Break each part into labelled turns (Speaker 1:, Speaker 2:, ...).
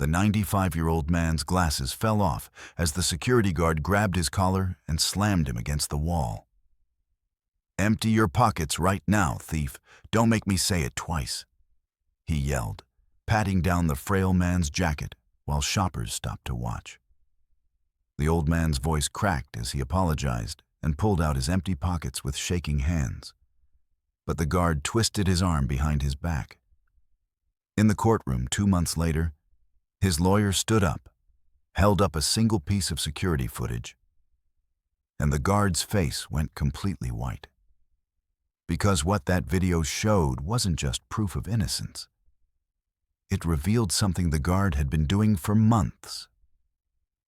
Speaker 1: The 95-year-old man's glasses fell off as the security guard grabbed his collar and slammed him against the wall. "Empty your pockets right now, thief. Don't make me say it twice," he yelled, patting down the frail man's jacket while shoppers stopped to watch. The old man's voice cracked as he apologized and pulled out his empty pockets with shaking hands. But the guard twisted his arm behind his back. In the courtroom 2 months later, his lawyer stood up, held up a single piece of security footage, and the guard's face went completely white. Because what that video showed wasn't just proof of innocence. It revealed something the guard had been doing for months.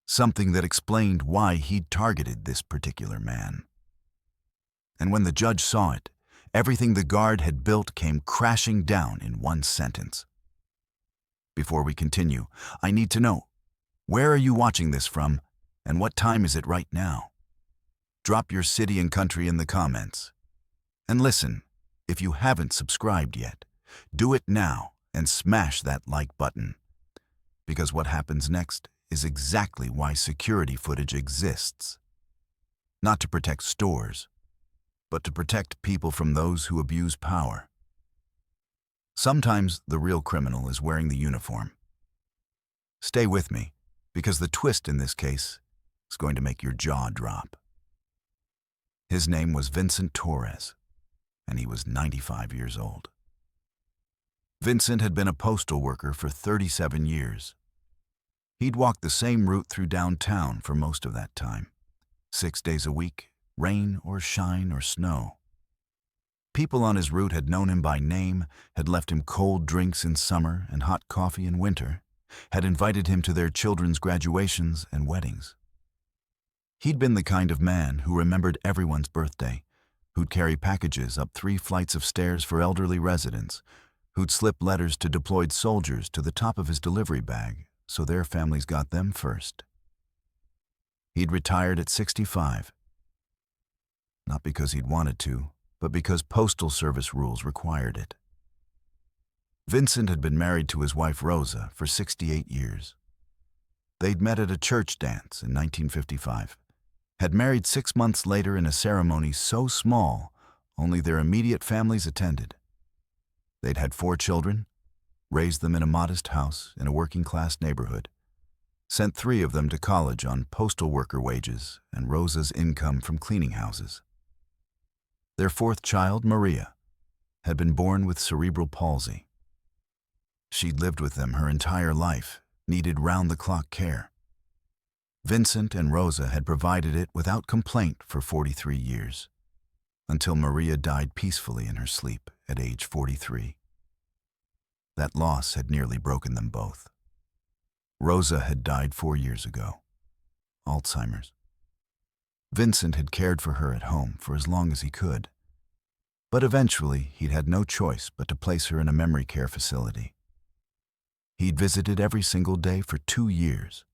Speaker 1: Something that explained why he'd targeted this particular man. And when the judge saw it, everything the guard had built came crashing down in one sentence. Before we continue, I need to know, where are you watching this from, and what time is it right now? Drop your city and country in the comments. And listen, if you haven't subscribed yet, do it now and smash that like button. Because what happens next is exactly why security footage exists. Not to protect stores, but to protect people from those who abuse power. Sometimes the real criminal is wearing the uniform. Stay with me, because the twist in this case is going to make your jaw drop. His name was Vincent Torres, and he was 95 years old. Vincent had been a postal worker for 37 years. He'd walked the same route through downtown for most of that time, 6 days a week, rain or shine or snow. People on his route had known him by name, had left him cold drinks in summer and hot coffee in winter, had invited him to their children's graduations and weddings. He'd been the kind of man who remembered everyone's birthday, who'd carry packages up 3 flights of stairs for elderly residents, who'd slip letters to deployed soldiers to the top of his delivery bag so their families got them first. He'd retired at 65, not because he'd wanted to, but because Postal Service rules required it. Vincent had been married to his wife Rosa for 68 years. They'd met at a church dance in 1955, had married 6 months later in a ceremony so small only their immediate families attended. They'd had 4 children, raised them in a modest house in a working-class neighborhood, sent 3 of them to college on postal worker wages and Rosa's income from cleaning houses. Their 4th child, Maria, had been born with cerebral palsy. She'd lived with them her entire life, needed round-the-clock care. Vincent and Rosa had provided it without complaint for 43 years, until Maria died peacefully in her sleep at age 43. That loss had nearly broken them both. Rosa had died 4 years ago, Alzheimer's. Vincent had cared for her at home for as long as he could, but eventually he'd had no choice but to place her in a memory care facility. He'd visited every single day for 2 years,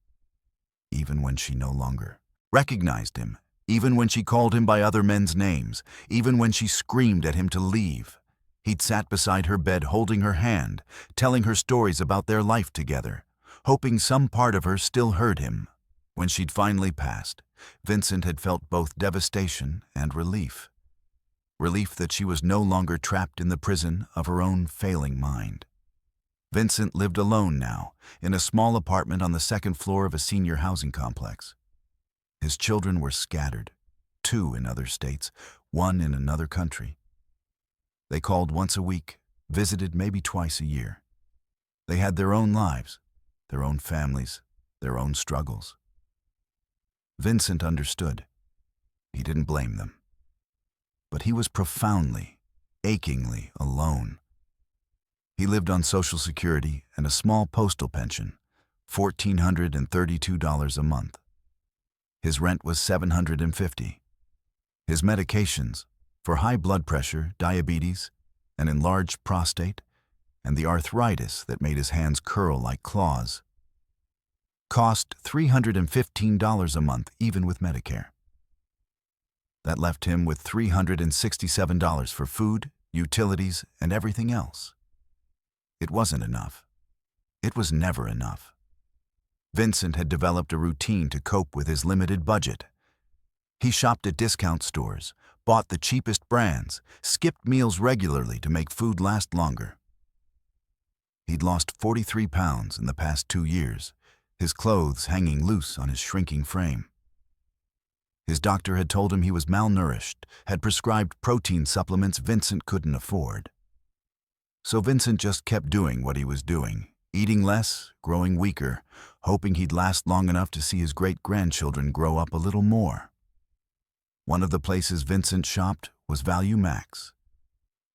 Speaker 1: even when she no longer recognized him, even when she called him by other men's names, even when she screamed at him to leave. He'd sat beside her bed holding her hand, telling her stories about their life together, hoping some part of her still heard him. When she'd finally passed, Vincent had felt both devastation and relief. Relief that she was no longer trapped in the prison of her own failing mind. Vincent lived alone now, in a small apartment on the 2nd floor of a senior housing complex. His children were scattered, 2 in other states, 1 in another country. They called once a week, visited maybe twice a year. They had their own lives, their own families, their own struggles. Vincent understood. He didn't blame them. But he was profoundly, achingly alone. He lived on Social Security and a small postal pension, $1,432 a month. His rent was $750. His medications, for high blood pressure, diabetes, an enlarged prostate, and the arthritis that made his hands curl like claws, cost $315 a month even with Medicare. That left him with $367 for food, utilities, and everything else. It wasn't enough. It was never enough. Vincent had developed a routine to cope with his limited budget. He shopped at discount stores, bought the cheapest brands, skipped meals regularly to make food last longer. He'd lost 43 pounds in the past 2 years, his clothes hanging loose on his shrinking frame. His doctor had told him he was malnourished, had prescribed protein supplements Vincent couldn't afford. So Vincent just kept doing what he was doing, eating less, growing weaker, hoping he'd last long enough to see his great-grandchildren grow up a little more. One of the places Vincent shopped was Value Max,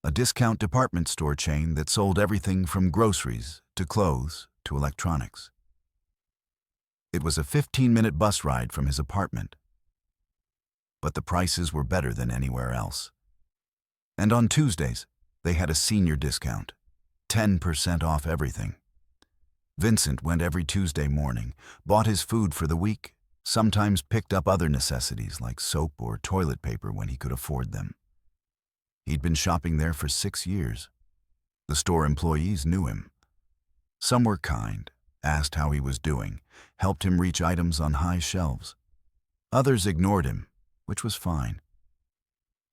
Speaker 1: a discount department store chain that sold everything from groceries to clothes to electronics. It was a 15-minute bus ride from his apartment, but the prices were better than anywhere else. And on Tuesdays, they had a senior discount, 10% off everything. Vincent went every Tuesday morning, bought his food for the week, sometimes picked up other necessities like soap or toilet paper when he could afford them. He'd been shopping there for 6 years. The store employees knew him. Some were kind, asked how he was doing, helped him reach items on high shelves. Others ignored him, which was fine.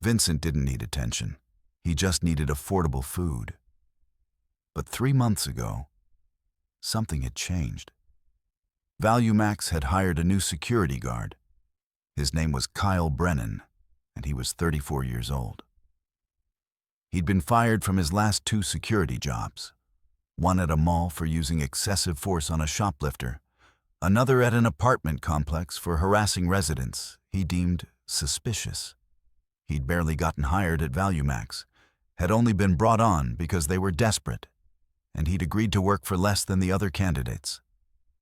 Speaker 1: Vincent didn't need attention. He just needed affordable food. But 3 months ago, something had changed. Value Max had hired a new security guard. His name was Kyle Brennan, and he was 34 years old. He'd been fired from his last 2 security jobs, one at a mall for using excessive force on a shoplifter, another at an apartment complex for harassing residents he deemed suspicious. He'd barely gotten hired at Value Max, had only been brought on because they were desperate, and he'd agreed to work for less than the other candidates.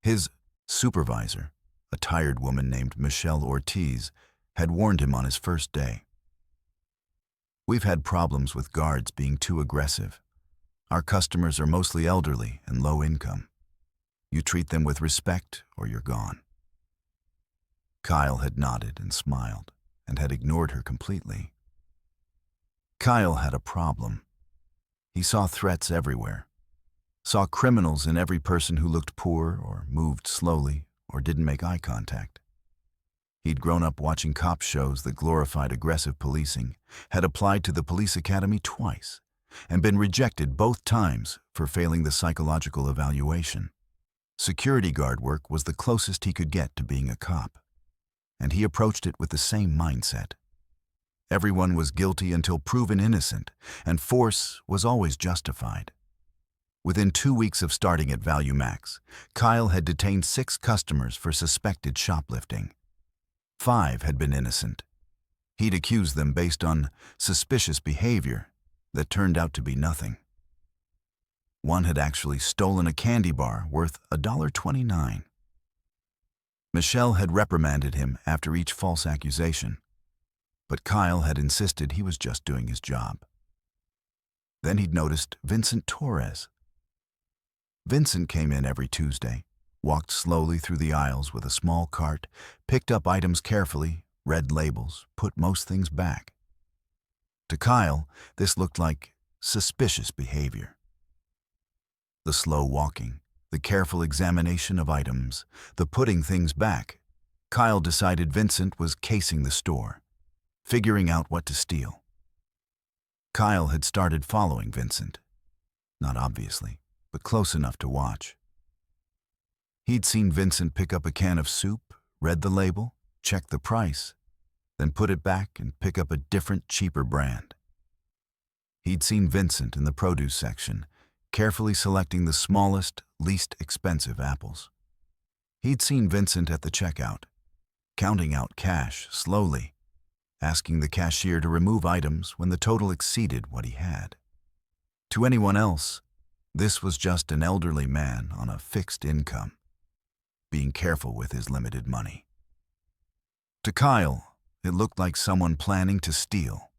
Speaker 1: His supervisor, a tired woman named Michelle Ortiz, had warned him on his first day. "We've had problems with guards being too aggressive. Our customers are mostly elderly and low income. You treat them with respect or you're gone." Kyle had nodded and smiled and had ignored her completely. Kyle had a problem. He saw threats everywhere, saw criminals in every person who looked poor or moved slowly or didn't make eye contact. He'd grown up watching cop shows that glorified aggressive policing, had applied to the police academy twice, and been rejected both times for failing the psychological evaluation. Security guard work was the closest he could get to being a cop, and he approached it with the same mindset. Everyone was guilty until proven innocent, and force was always justified. Within 2 weeks of starting at Value Max, Kyle had detained 6 customers for suspected shoplifting. 5 had been innocent. He'd accused them based on suspicious behavior that turned out to be nothing. One had actually stolen a candy bar worth $1.29. Michelle had reprimanded him after each false accusation, but Kyle had insisted he was just doing his job. Then he'd noticed Vincent Torres. Vincent came in every Tuesday, walked slowly through the aisles with a small cart, picked up items carefully, read labels, put most things back. To Kyle, this looked like suspicious behavior. The slow walking, the careful examination of items, the putting things back. Kyle decided Vincent was casing the store, figuring out what to steal. Kyle had started following Vincent, not obviously, but close enough to watch. He'd seen Vincent pick up a can of soup, read the label, check the price, then put it back and pick up a different, cheaper brand. He'd seen Vincent in the produce section, carefully selecting the smallest, least expensive apples. He'd seen Vincent at the checkout, counting out cash slowly, asking the cashier to remove items when the total exceeded what he had. To anyone else, this was just an elderly man on a fixed income, being careful with his limited money. To Kyle, it looked like someone planning to steal.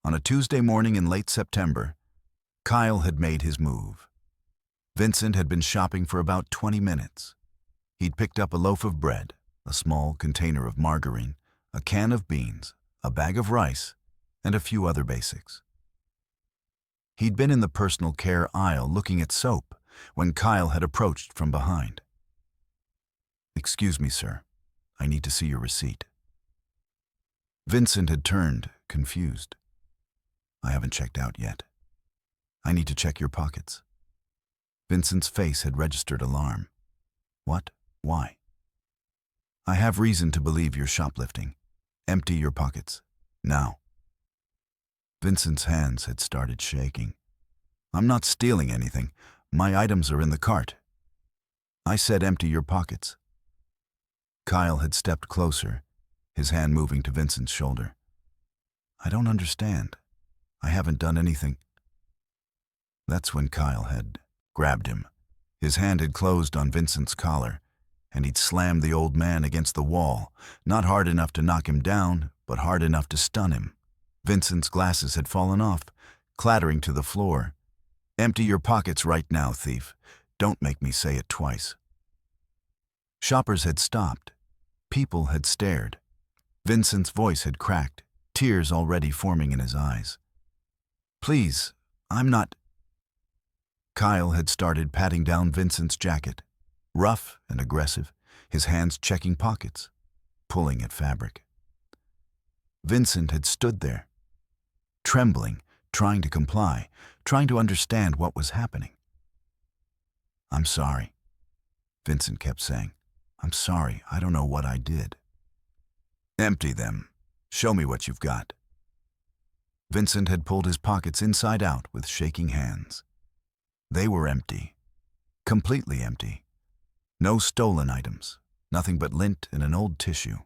Speaker 1: On a Tuesday morning in late September, Kyle had made his move. Vincent had been shopping for about 20 minutes. He'd picked up a loaf of bread, a small container of margarine, a can of beans, a bag of rice, and a few other basics. He'd been in the personal care aisle looking at soap when Kyle had approached from behind. Excuse me, sir. I need to see your receipt. Vincent had turned, confused. I haven't checked out yet. I need to check your pockets. Vincent's face had registered alarm. What? Why? I have reason to believe you're shoplifting. Empty your pockets. Now. Vincent's hands had started shaking. I'm not stealing anything. My items are in the cart. I said empty your pockets. Kyle had stepped closer, his hand moving to Vincent's shoulder. I don't understand. I haven't done anything. That's when Kyle had grabbed him. His hand had closed on Vincent's collar, and he'd slammed the old man against the wall, not hard enough to knock him down, but hard enough to stun him. Vincent's glasses had fallen off, clattering to the floor. Empty your pockets right now, thief. Don't make me say it twice. Shoppers had stopped. People had stared. Vincent's voice had cracked, tears already forming in his eyes. Please, I'm not... Kyle had started patting down Vincent's jacket, rough and aggressive, his hands checking pockets, pulling at fabric. Vincent had stood there, trembling, trying to comply, trying to understand what was happening. I'm sorry, Vincent kept saying. I'm sorry, I don't know what I did. Empty them. Show me what you've got. Vincent had pulled his pockets inside out with shaking hands. They were empty, completely empty. No stolen items, nothing but lint and an old tissue.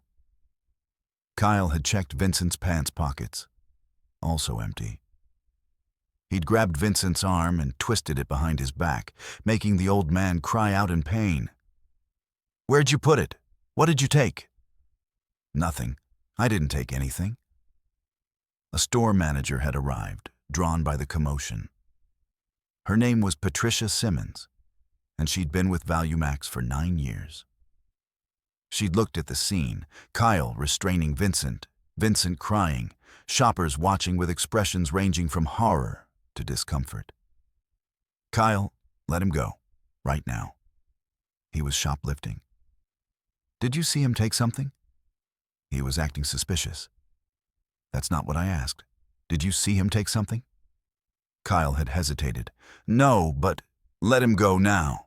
Speaker 1: Kyle had checked Vincent's pants pockets, also empty. He'd grabbed Vincent's arm and twisted it behind his back, making the old man cry out in pain. Where'd you put it? What did you take? Nothing. I didn't take anything. A store manager had arrived, drawn by the commotion. Her name was Patricia Simmons, and she'd been with ValueMax for 9 years. She'd looked at the scene, Kyle restraining Vincent, Vincent crying, shoppers watching with expressions ranging from horror to discomfort. Kyle, let him go, right now. He was shoplifting. Did you see him take something? He was acting suspicious. That's not what I asked. Did you see him take something? Kyle had hesitated. No, but let him go now.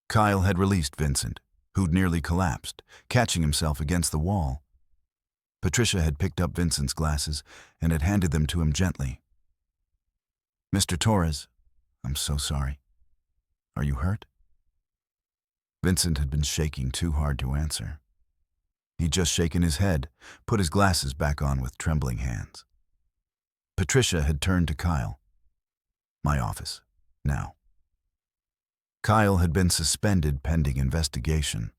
Speaker 1: Kyle had released Vincent, who'd nearly collapsed, catching himself against the wall. Patricia had picked up Vincent's glasses and had handed them to him gently. Mr. Torres, I'm so sorry. Are you hurt? Vincent had been shaking too hard to answer. He'd just shaken his head, put his glasses back on with trembling hands. Patricia had turned to Kyle. My office, now. Kyle had been suspended pending investigation.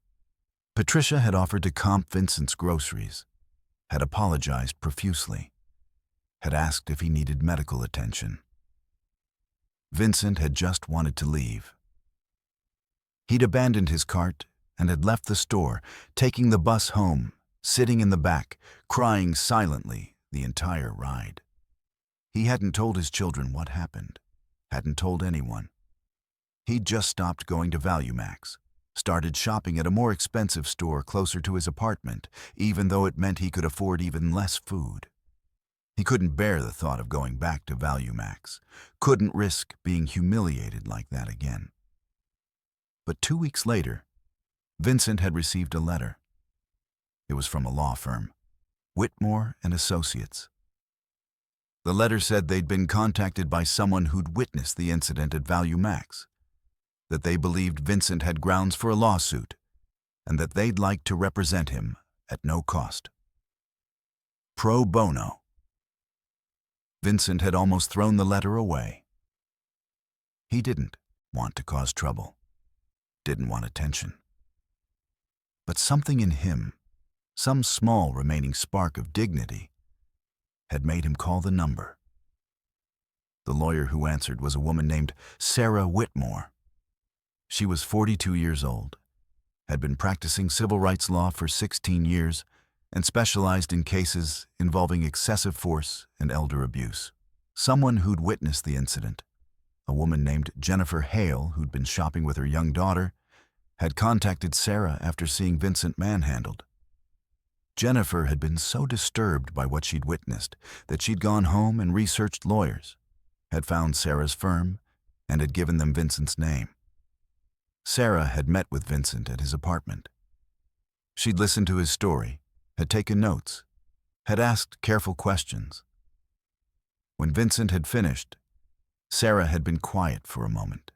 Speaker 1: Patricia had offered to comp Vincent's groceries, had apologized profusely, had asked if he needed medical attention. Vincent had just wanted to leave. He'd abandoned his cart and had left the store, taking the bus home, sitting in the back, crying silently the entire ride. He hadn't told his children what happened, hadn't told anyone. He'd just stopped going to ValueMax, started shopping at a more expensive store closer to his apartment, even though it meant he could afford even less food. He couldn't bear the thought of going back to ValueMax, couldn't risk being humiliated like that again. But 2 weeks later, Vincent had received a letter. It was from a law firm, Whitmore and Associates. The letter said they'd been contacted by someone who'd witnessed the incident at ValueMax, that they believed Vincent had grounds for a lawsuit, and that they'd like to represent him at no cost. Pro bono. Vincent had almost thrown the letter away. He didn't want to cause trouble, didn't want attention. But something in him, some small remaining spark of dignity, had made him call the number. The lawyer who answered was a woman named Sarah Whitmore. She was 42 years old, had been practicing civil rights law for 16 years, and specialized in cases involving excessive force and elder abuse. Someone who'd witnessed the incident, a woman named Jennifer Hale who'd been shopping with her young daughter, had contacted Sarah after seeing Vincent manhandled. Jennifer had been so disturbed by what she'd witnessed that she'd gone home and researched lawyers, had found Sarah's firm, and had given them Vincent's name. Sarah had met with Vincent at his apartment. She'd listened to his story, had taken notes, had asked careful questions. When Vincent had finished, Sarah had been quiet for a moment.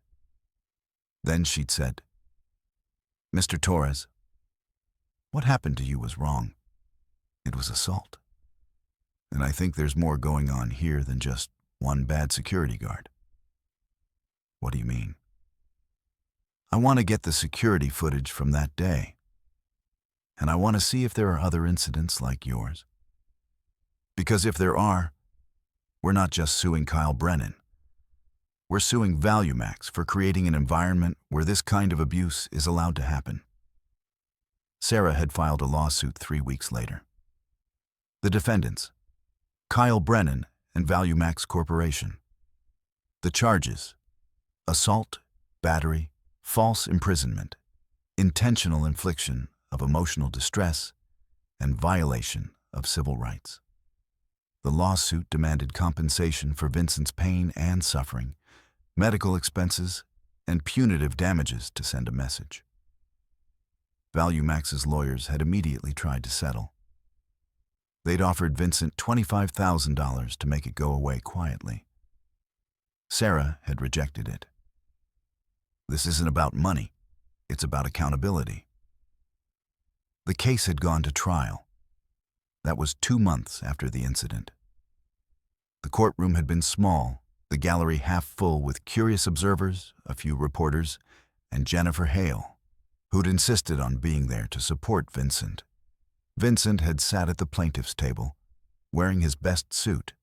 Speaker 1: Then she'd said, "Mr. Torres, what happened to you was wrong. It was assault. And I think there's more going on here than just one bad security guard." "What do you mean?" "I want to get the security footage from that day. And I want to see if there are other incidents like yours. Because if there are, we're not just suing Kyle Brennan. We're suing ValueMax for creating an environment where this kind of abuse is allowed to happen." Sarah had filed a lawsuit 3 weeks later. The defendants, Kyle Brennan and ValueMax Corporation. The charges: assault, battery, false imprisonment, intentional infliction of emotional distress, and violation of civil rights. The lawsuit demanded compensation for Vincent's pain and suffering, medical expenses, and punitive damages to send a message. ValueMax's lawyers had immediately tried to settle. They'd offered Vincent $25,000 to make it go away quietly. Sarah had rejected it. "This isn't about money. It's about accountability." The case had gone to trial. That was 2 months after the incident. The courtroom had been small, the gallery half full with curious observers, a few reporters, and Jennifer Hale, who'd insisted on being there to support Vincent. Vincent had sat at the plaintiff's table, wearing his best suit,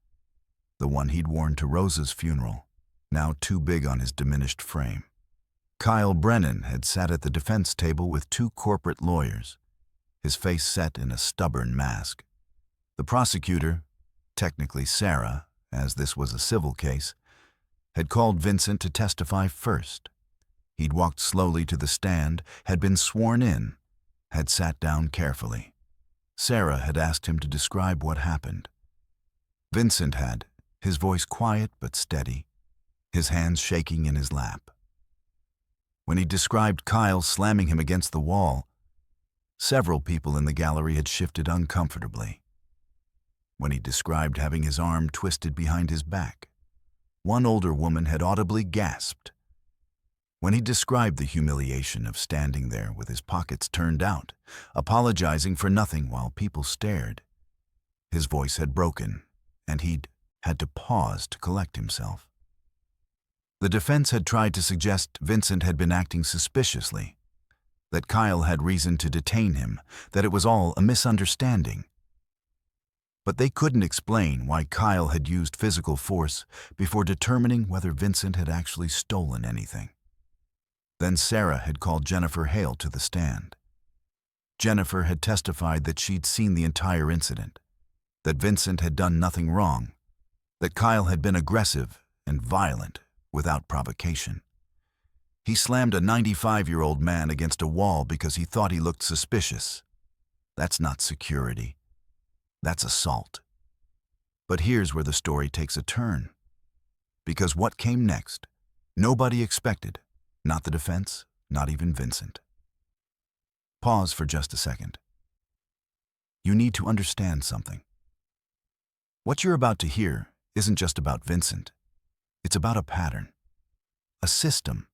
Speaker 1: the one he'd worn to Rosa's funeral, now too big on his diminished frame. Kyle Brennan had sat at the defense table with 2 corporate lawyers, his face set in a stubborn mask. The prosecutor, technically Sarah, as this was a civil case, had called Vincent to testify first. He'd walked slowly to the stand, had been sworn in, had sat down carefully. Sarah had asked him to describe what happened. Vincent had, his voice quiet but steady, his hands shaking in his lap. When he described Kyle slamming him against the wall, several people in the gallery had shifted uncomfortably. When he described having his arm twisted behind his back, one older woman had audibly gasped. When he described the humiliation of standing there with his pockets turned out, apologizing for nothing while people stared, his voice had broken, and he'd had to pause to collect himself. The defense had tried to suggest Vincent had been acting suspiciously, that Kyle had reason to detain him, that it was all a misunderstanding. But they couldn't explain why Kyle had used physical force before determining whether Vincent had actually stolen anything. Then Sarah had called Jennifer Hale to the stand. Jennifer had testified that she'd seen the entire incident, that Vincent had done nothing wrong, that Kyle had been aggressive and violent without provocation. He slammed a 95-year-old man against a wall because he thought he looked suspicious. That's not security. That's assault. But here's where the story takes a turn. Because what came next, nobody expected. Not the defense, not even Vincent. Pause for just a second. You need to understand something. What you're about to hear isn't just about Vincent. It's about a pattern, a system.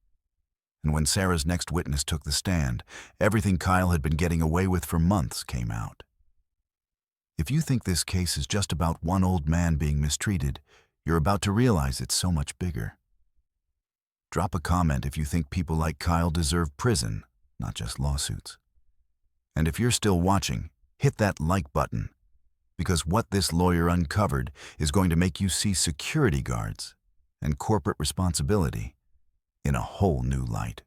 Speaker 1: And when Sarah's next witness took the stand, everything Kyle had been getting away with for months came out. If you think this case is just about one old man being mistreated, you're about to realize it's so much bigger. Drop a comment if you think people like Kyle deserve prison, not just lawsuits. And if you're still watching, hit that like button, because what this lawyer uncovered is going to make you see security guards and corporate responsibility in a whole new light.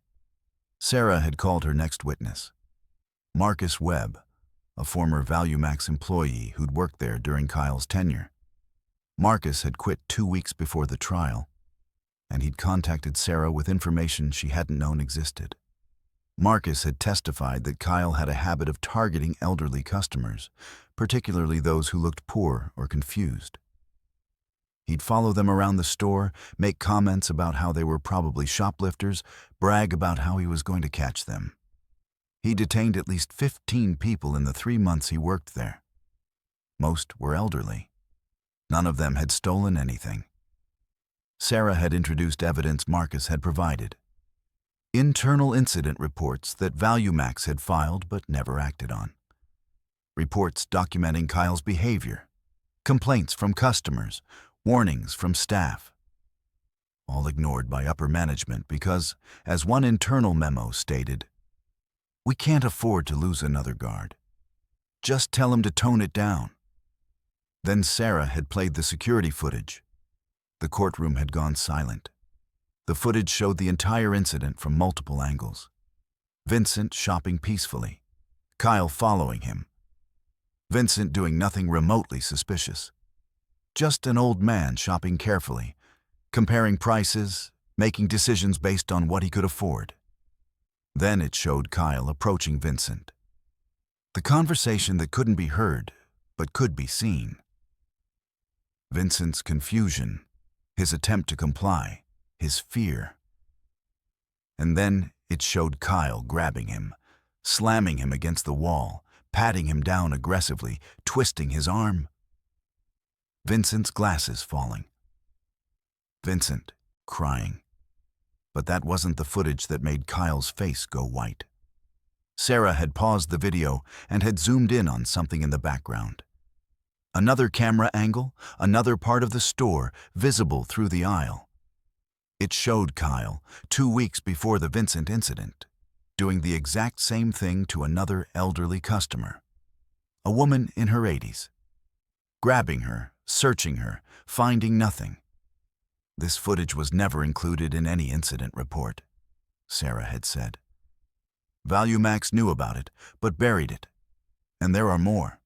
Speaker 1: Sarah had called her next witness, Marcus Webb, a former ValueMax employee who'd worked there during Kyle's tenure. Marcus had quit 2 weeks before the trial, and he'd contacted Sarah with information she hadn't known existed. Marcus had testified that Kyle had a habit of targeting elderly customers, particularly those who looked poor or confused. He'd follow them around the store, make comments about how they were probably shoplifters, brag about how he was going to catch them. He detained at least 15 people in the 3 months he worked there. Most were elderly. None of them had stolen anything. Sarah had introduced evidence Marcus had provided. Internal incident reports that ValueMax had filed but never acted on. Reports documenting Kyle's behavior. Complaints from customers. Warnings from staff. All ignored by upper management because, as one internal memo stated, "We can't afford to lose another guard. Just tell him to tone it down." Then Sarah had played the security footage. The courtroom had gone silent. The footage showed the entire incident from multiple angles. Vincent shopping peacefully, Kyle following him. Vincent doing nothing remotely suspicious. Just an old man shopping carefully, comparing prices, making decisions based on what he could afford. Then it showed Kyle approaching Vincent. The conversation that couldn't be heard, but could be seen. Vincent's confusion, his attempt to comply, his fear. And then it showed Kyle grabbing him, slamming him against the wall, patting him down aggressively, twisting his arm. Vincent's glasses falling. Vincent crying. But that wasn't the footage that made Kyle's face go white. Sarah had paused the video and had zoomed in on something in the background. Another camera angle, another part of the store, visible through the aisle. It showed Kyle, 2 weeks before the Vincent incident, doing the exact same thing to another elderly customer. A woman in her 80s. Grabbing her, searching her, finding nothing. This footage was never included in any incident report, Sarah had said. ValueMax knew about it, but buried it. And there are more.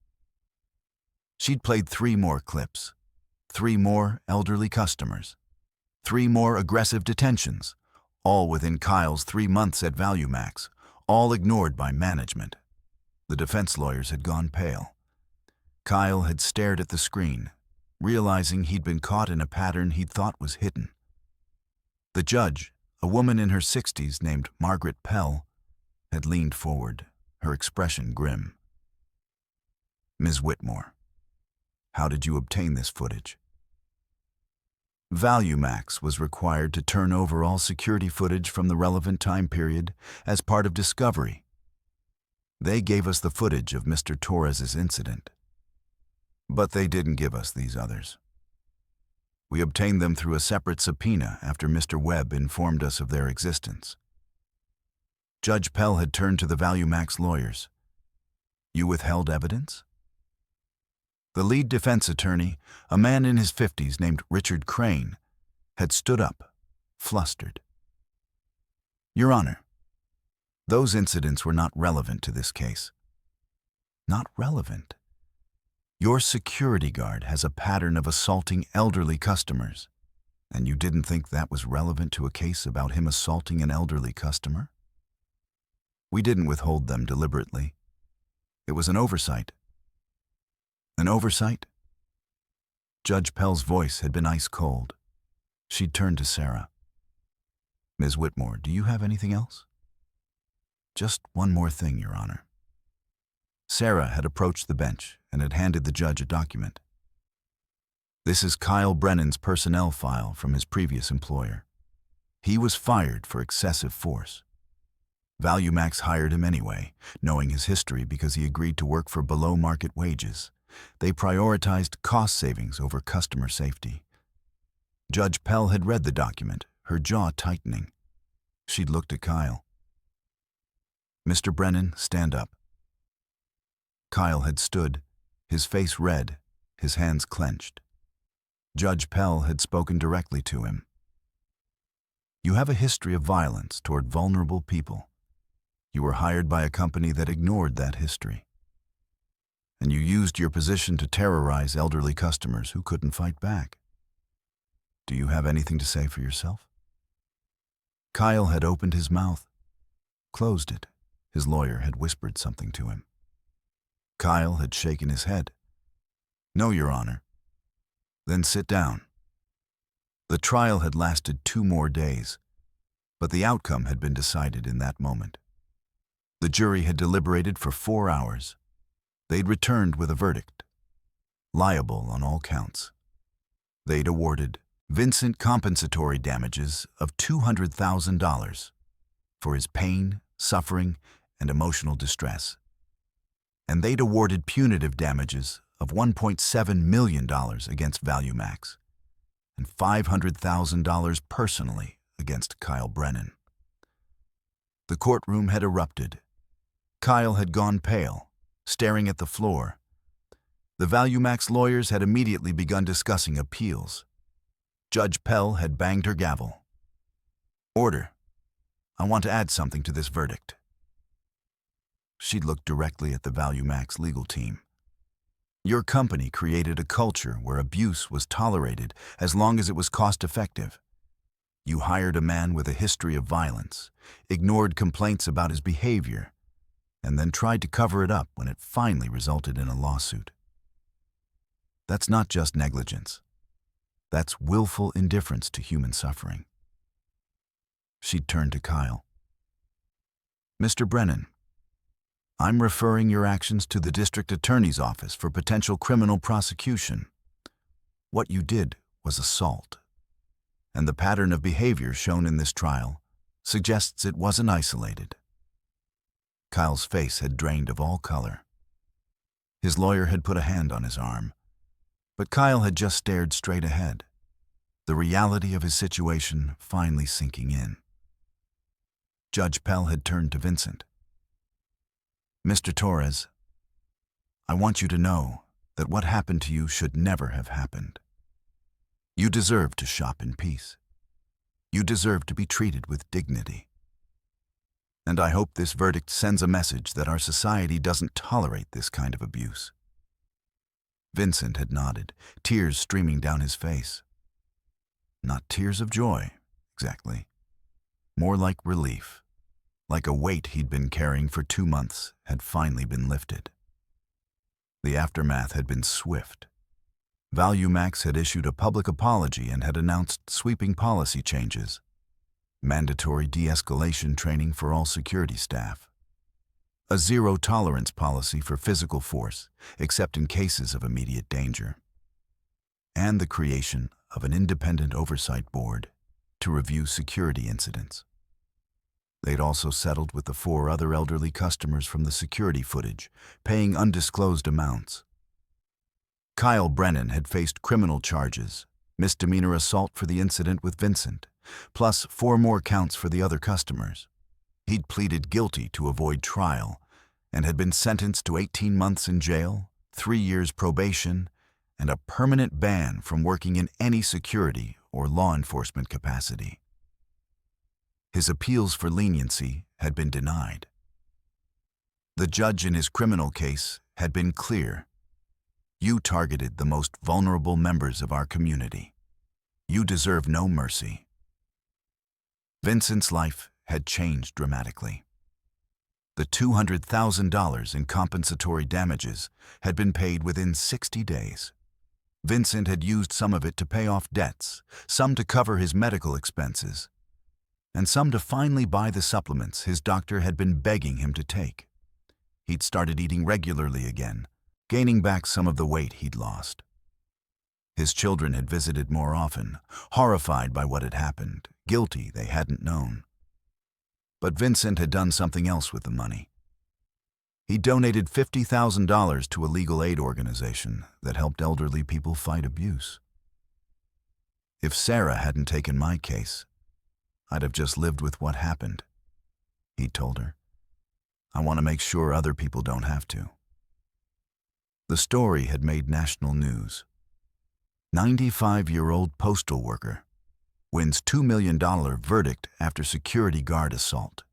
Speaker 1: She'd played 3 more clips. 3 more elderly customers. 3 more aggressive detentions, all within Kyle's 3 months at ValueMax, all ignored by management. The defense lawyers had gone pale. Kyle had stared at the screen, realizing he'd been caught in a pattern he'd thought was hidden. The judge, a woman in her 60s named Margaret Pell, had leaned forward, her expression grim. "Ms. Whitmore, how did you obtain this footage?" ValueMax was required to turn over all security footage from the relevant time period as part of discovery. They gave us the footage of Mr. Torres's incident. But they didn't give us these others. We obtained them through a separate subpoena after Mr. Webb informed us of their existence. Judge Pell had turned to the ValueMax lawyers. "You withheld evidence?" The lead defense attorney, a man in his 50s named Richard Crane, had stood up, flustered. "Your Honor, those incidents were not relevant to this case." "Not relevant? Your security guard has a pattern of assaulting elderly customers, and you didn't think that was relevant to a case about him assaulting an elderly customer?" "We didn't withhold them deliberately. It was an oversight." "An oversight?" Judge Pell's voice had been ice cold. She'd turned to Sarah. "Ms. Whitmore, do you have anything else?" "Just one more thing, Your Honor." Sarah had approached the bench and had handed the judge a document. "This is Kyle Brennan's personnel file from his previous employer. He was fired for excessive force. ValueMax hired him anyway, knowing his history because he agreed to work for below-market wages. They prioritized cost savings over customer safety." Judge Pell had read the document, her jaw tightening. She'd looked at Kyle. "Mr. Brennan, stand up." Kyle had stood, his face red, his hands clenched. Judge Pell had spoken directly to him. "You have a history of violence toward vulnerable people. You were hired by a company that ignored that history. And you used your position to terrorize elderly customers who couldn't fight back. Do you have anything to say for yourself?" Kyle had opened his mouth. closed it. His lawyer had whispered something to him. Kyle had shaken his head. "No, Your Honor." "Then sit down." The trial had lasted 2 more days, but the outcome had been decided in that moment. The jury had deliberated for 4 hours. They'd returned with a verdict: liable on all counts. They'd awarded Vincent compensatory damages of $200,000 for his pain, suffering, and emotional distress. And they'd awarded punitive damages of $1.7 million against ValueMax and $500,000 personally against Kyle Brennan. The courtroom had erupted. Kyle had gone pale, staring at the floor. The ValueMax lawyers had immediately begun discussing appeals. Judge Pell had banged her gavel. "Order. I want to add something to this verdict." She'd looked directly at the ValueMax legal team. "Your company created a culture where abuse was tolerated as long as it was cost-effective. You hired a man with a history of violence, ignored complaints about his behavior, and then tried to cover it up when it finally resulted in a lawsuit. That's not just negligence. That's willful indifference to human suffering." She'd turned to Kyle. "Mr. Brennan, I'm referring your actions to the district attorney's office for potential criminal prosecution. What you did was assault, and the pattern of behavior shown in this trial suggests it wasn't isolated." Kyle's face had drained of all color. His lawyer had put a hand on his arm, but Kyle had just stared straight ahead, the reality of his situation finally sinking in. Judge Pell had turned to Vincent. "Mr. Torres, I want you to know that what happened to you should never have happened. You deserve to shop in peace. You deserve to be treated with dignity. And I hope this verdict sends a message that our society doesn't tolerate this kind of abuse." Vincent had nodded, tears streaming down his face. Not tears of joy, exactly. More like relief, like a weight he'd been carrying for 2 months had finally been lifted. The aftermath had been swift. ValueMax had issued a public apology and had announced sweeping policy changes: mandatory de-escalation training for all security staff, a zero-tolerance policy for physical force except in cases of immediate danger, and the creation of an independent oversight board to review security incidents. They'd also settled with the 4 other elderly customers from the security footage, paying undisclosed amounts. Kyle Brennan had faced criminal charges, misdemeanor assault for the incident with Vincent, plus 4 more counts for the other customers. He'd pleaded guilty to avoid trial and had been sentenced to 18 months in jail, 3 years probation, and a permanent ban from working in any security or law enforcement capacity. His appeals for leniency had been denied. The judge in his criminal case had been clear: you targeted the most vulnerable members of our community. You deserve no mercy. Vincent's life had changed dramatically. The $200,000 in compensatory damages had been paid within 60 days. Vincent had used some of it to pay off debts, some to cover his medical expenses, and some to finally buy the supplements his doctor had been begging him to take. He'd started eating regularly again, gaining back some of the weight he'd lost. His children had visited more often, horrified by what had happened, guilty they hadn't known. But Vincent had done something else with the money. He donated $50,000 to a legal aid organization that helped elderly people fight abuse. "If Sarah hadn't taken my case, I'd have just lived with what happened," he told her. "I want to make sure other people don't have to." The story had made national news. 95-year-old postal worker wins $2 million verdict after security guard assault.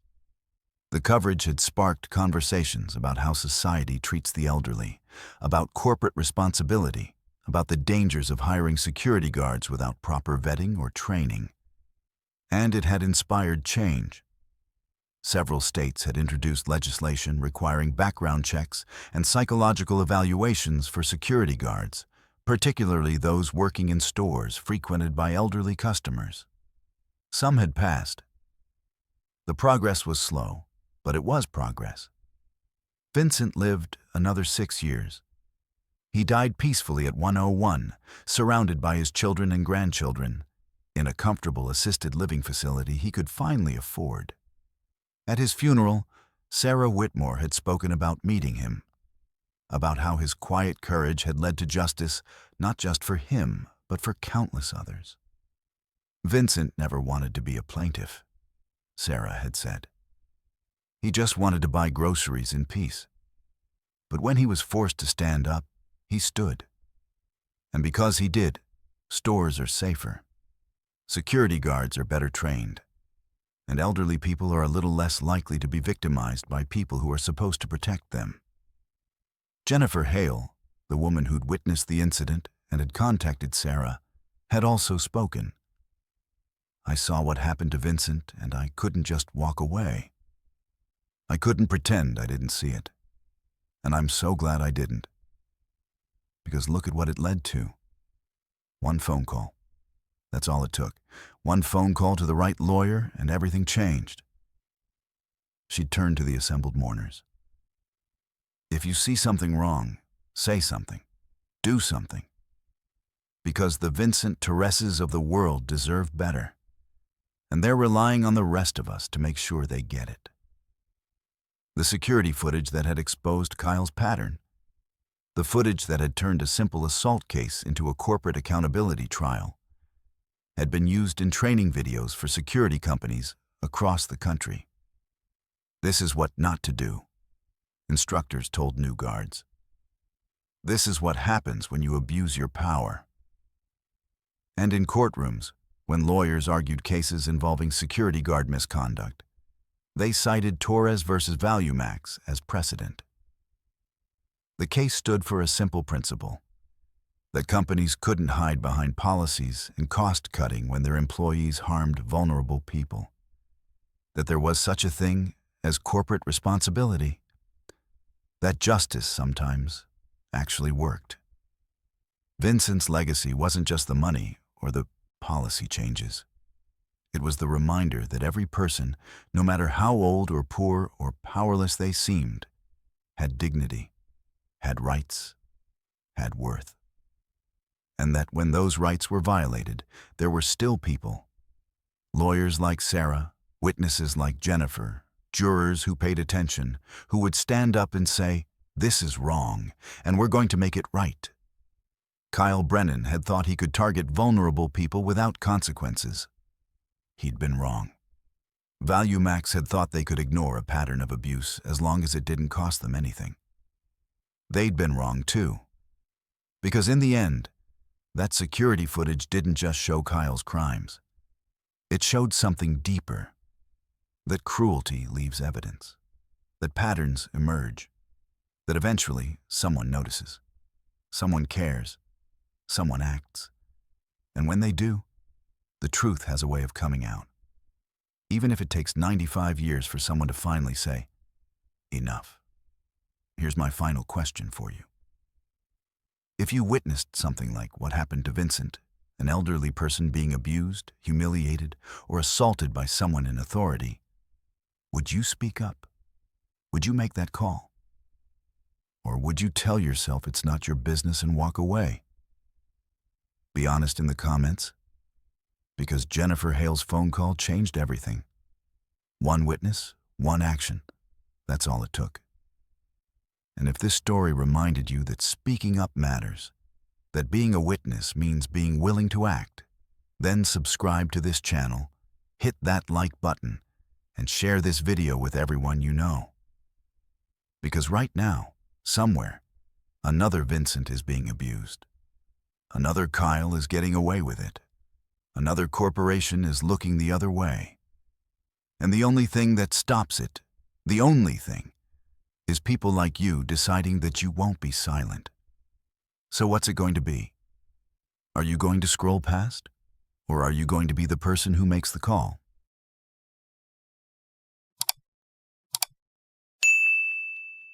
Speaker 1: The coverage had sparked conversations about how society treats the elderly, about corporate responsibility, about the dangers of hiring security guards without proper vetting or training. And it had inspired change. Several states had introduced legislation requiring background checks and psychological evaluations for security guards, particularly those working in stores frequented by elderly customers. Some had passed. The progress was slow, but it was progress. Vincent lived another 6 years. He died peacefully at 101, surrounded by his children and grandchildren, in a comfortable assisted living facility he could finally afford. At his funeral, Sarah Whitmore had spoken about meeting him, about how his quiet courage had led to justice not just for him, but for countless others. Vincent never wanted to be a plaintiff, Sarah had said. He just wanted to buy groceries in peace. But when he was forced to stand up, he stood. And because he did, stores are safer. Security guards are better trained. And elderly people are a little less likely to be victimized by people who are supposed to protect them. Jennifer Hale, the woman who'd witnessed the incident and had contacted Sarah, had also spoken. I saw what happened to Vincent, and I couldn't just walk away. I couldn't pretend I didn't see it. And I'm so glad I didn't. Because look at what it led to. One phone call. That's all it took. One phone call to the right lawyer, and everything changed. She turned to the assembled mourners. If you see something wrong, say something. Do something. Because the Vincent Torreses of the world deserve better. And they're relying on the rest of us to make sure they get it. The security footage that had exposed Kyle's pattern. The footage that had turned a simple assault case into a corporate accountability trial had been used in training videos for security companies across the country. This is what not to do, instructors told new guards. This is what happens when you abuse your power. And in courtrooms, when lawyers argued cases involving security guard misconduct, they cited Torres versus ValueMax as precedent. The case stood for a simple principle: that companies couldn't hide behind policies and cost-cutting when their employees harmed vulnerable people. That there was such a thing as corporate responsibility. That justice sometimes actually worked. Vincent's legacy wasn't just the money or the policy changes. It was the reminder that every person, no matter how old or poor or powerless they seemed, had dignity, had rights, had worth. And that when those rights were violated, there were still people, lawyers like Sarah, witnesses like Jennifer, jurors who paid attention, who would stand up and say, "This is wrong, and we're going to make it right." Kyle Brennan had thought he could target vulnerable people without consequences. He'd been wrong. ValueMax had thought they could ignore a pattern of abuse as long as it didn't cost them anything. They'd been wrong too. Because in the end, that security footage didn't just show Kyle's crimes. It showed something deeper. That cruelty leaves evidence. That patterns emerge. That eventually someone notices. Someone cares. Someone acts. And when they do, the truth has a way of coming out. Even if it takes 95 years for someone to finally say, enough. Here's my final question for you. If you witnessed something like what happened to Vincent, an elderly person being abused, humiliated, or assaulted by someone in authority, would you speak up? Would you make that call? Or would you tell yourself it's not your business and walk away? Be honest in the comments, because Jennifer Hale's phone call changed everything. One witness, one action. That's all it took. And if this story reminded you that speaking up matters, that being a witness means being willing to act, then subscribe to this channel, hit that like button, and share this video with everyone you know. Because right now, somewhere, another Vincent is being abused. Another Kyle is getting away with it. Another corporation is looking the other way. And the only thing that stops it, the only thing, is people like you deciding that you won't be silent. So what's it going to be? Are you going to scroll past? Or are you going to be the person who makes the call?